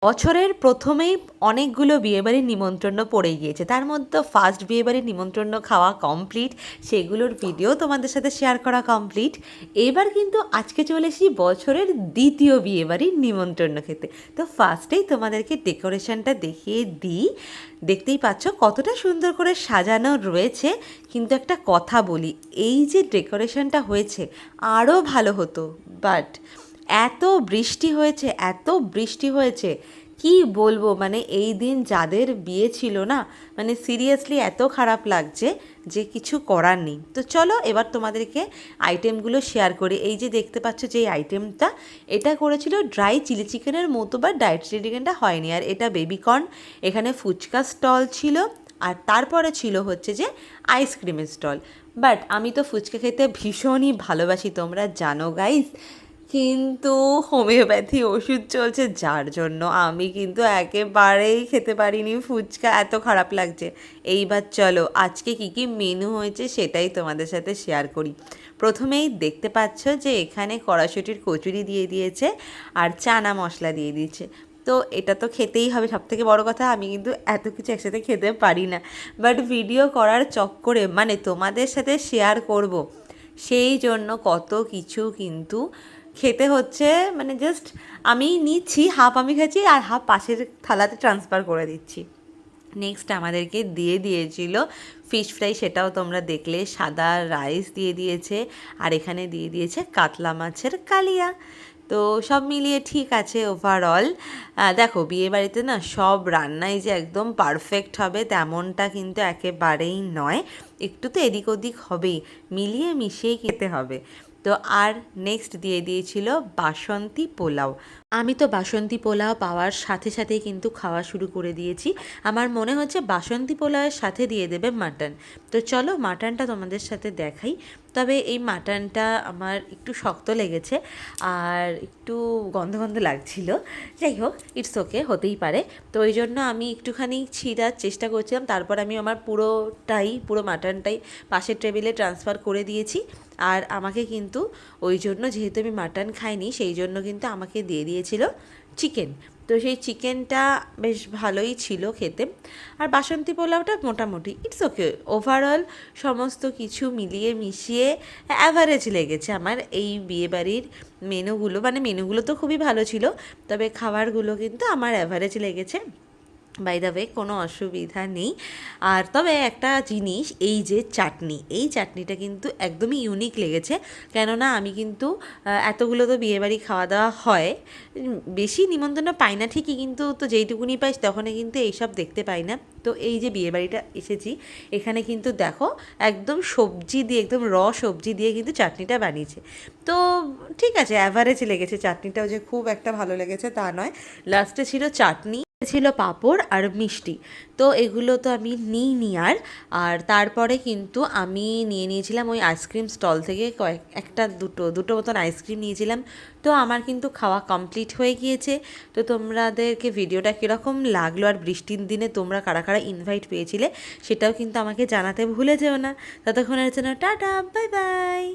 বছরের প্রথমেই অনেকগুলো বিয়েবাড়ির নিমন্ত্রণ পড়ে গিয়েছে, তার মধ্যে ফার্স্ট বিয়েবাড়ির নিমন্ত্রণ খাওয়া কমপ্লিট, সেগুলোর ভিডিও তোমাদের সাথে শেয়ার করা কমপ্লিট। এবার কিন্তু আজকে চলে এসেছি বছরের দ্বিতীয় বিয়েবাড়ির নিমন্ত্রণ খেতে। তো ফার্স্টেই তোমাদেরকে ডেকোরেশনটা দেখিয়ে দিই। দেখতেই পাচ্ছ কতটা সুন্দর করে সাজানো রয়েছে, কিন্তু একটা কথা বলি, এই যে ডেকোরেশনটা হয়েছে আরও ভালো হতো, বাট এত বৃষ্টি হয়েছে, এত বৃষ্টি হয়েছে কি বলবো। মানে এই দিন যাদের বিয়ে ছিল না, মানে সিরিয়াসলি এত খারাপ লাগছে যে কিছু করার নেই। তো চলো এবার তোমাদেরকে আইটেমগুলো শেয়ার করি। এই যে দেখতে পাচ্ছ যে আইটেমটা, এটা করেছিল ড্রাই চিলি চিকেনের মতো, বা ডায়েট চিলি চিকেনটা হয়নি। আর এটা বেবিকর্ন, এখানে ফুচকা স্টল ছিল, আর তারপরে ছিল হচ্ছে যে আইসক্রিমের স্টল। বাট আমি তো ফুচকা খেতে ভীষণই ভালোবাসি, তোমরা জানো গাইস, কিন্তু হোমিওপ্যাথি ওষুধ চলছে, যার জন্য আমি কিন্তু একেবারেই খেতে পারিনি ফুচকা, এত খারাপ লাগছে। এইবার চলো আজকে কি কি মেনু হয়েছে সেটাই তোমাদের সাথে শেয়ার করি। প্রথমেই দেখতে পাচ্ছ যে এখানে কড়াইশুঁটির কচুরি দিয়ে দিয়েছে আর চানা মশলা দিয়ে দিয়েছে। তো এটা তো খেতেই হবে, সবথেকে বড় কথা আমি কিন্তু এত কিছু একসাথে খেতে পারি না, বাট ভিডিও করার চক্করে মানে তোমাদের সাথে শেয়ার করব, সেই জন্য কত কিছু কিন্তু খেতে হচ্ছে। মানে জাস্ট আমি নিচ্ছি, হাফ আমি খাচ্ছি আর হাফ পাশের থালাতে ট্রান্সফার করে দিচ্ছি। নেক্সট আমাদেরকে দিয়ে দিয়েছিল ফিশ ফ্রাই, সেটাও তোমরা দেখলে, সাদা রাইস দিয়ে দিয়েছে, আর এখানে দিয়ে দিয়েছে কাতলা মাছের কালিয়া। তো সব মিলিয়ে ঠিক আছে ওভারঅল। দেখো বিয়েবাড়িতে না সব রান্নাই যে একদম পারফেক্ট হবে তেমনটা কিন্তু একেবারেই নয়, একটু তো এদিক ওদিক হবেই, মিলিয়ে মিশিয়ে খেতে হবে। তো আর নেক্সট দিয়ে দিয়েছিল বাসন্তী পোলাও। আমি তো বাসন্তী পোলাও পাওয়ার সাথে সাথেই কিন্তু খাওয়া শুরু করে দিয়েছি। আমার মনে হচ্ছে বাসন্তী পোলাওয়ের সাথে দিয়ে দেবে মাটন। তো চলো মাটনটা তোমাদের সাথে দেখাই। তবে এই মাটনটা আমার একটু শক্ত লেগেছে আর একটু গন্ধ গন্ধ লাগছিল। যাই হোক, ইটস ওকে, হতেই পারে। তো ওই জন্য আমি একটুখানি ছিঁড়ার চেষ্টা করছিলাম, তারপর আমি আমার পুরো মাটনটাই পাশের টেবিলে ট্রান্সফার করে দিয়েছি। আর আমাকে কিন্তু ওই জন্য, যেহেতু আমি মাটন খাইনি, সেই জন্য কিন্তু আমাকে দিয়ে দিয়েছিল চিকেন। তো সেই চিকেনটা বেশ ভালোই ছিল খেতে। আর বাসন্তী পোলাওটা মোটামুটি ইটস ওকে, ওভারঅল সমস্ত কিছু মিলিয়ে মিশিয়ে অ্যাভারেজ লেগেছে আমার এই বিয়েবাড়ির মেনুগুলো। মানে মেনুগুলো তো খুবই ভালো ছিল, তবে খাবারগুলো কিন্তু আমার অ্যাভারেজ লেগেছে। বাই দ্য ওয়ে, কোনো অসুবিধা নেই। আর তবে একটা জিনিস, এই যে চাটনি, এই চাটনিটা কিন্তু একদমই ইউনিক লেগেছে। কেননা আমি কিন্তু এতগুলো তো বিয়েবাড়ি খাওয়া দাওয়া হয়, বেশি নিমন্ত্রণ পাই না ঠিকই, কিন্তু তো যেইটুকুনি পাই তখনই কিন্তু এইসব দেখতে পাই না। তো এই যে বিয়েবাড়িটা এসেছি, এখানে কিন্তু দেখো একদম সবজি দিয়ে, একদম সবজি দিয়ে কিন্তু চাটনিটা বানিয়েছে। তো ঠিক আছে, অ্যাভারেজ লেগেছে, চাটনিটাও যে খুব একটা ভালো লেগেছে তা নয়। লাস্টে ছিল চাটনি, ছিল পাঁপড় আর মিষ্টি। তো এগুলো তো আমি নিইনি আর। আর তারপরে কিন্তু আমি নিয়েছিলাম ওই আইসক্রিম স্টল থেকে দুটো মতন আইসক্রিম নিয়েছিলাম। তো আমার কিন্তু খাওয়া কমপ্লিট হয়ে গিয়েছে। তো তোমাদেরকে ভিডিওটা কীরকম লাগলো, আর বৃষ্টির দিনে তোমরা কারা কারা ইনভাইট পেয়েছিলে সেটাও কিন্তু আমাকে জানাতে ভুলে যেও না। ততক্ষণের জন্য টাটা, বাই বাই।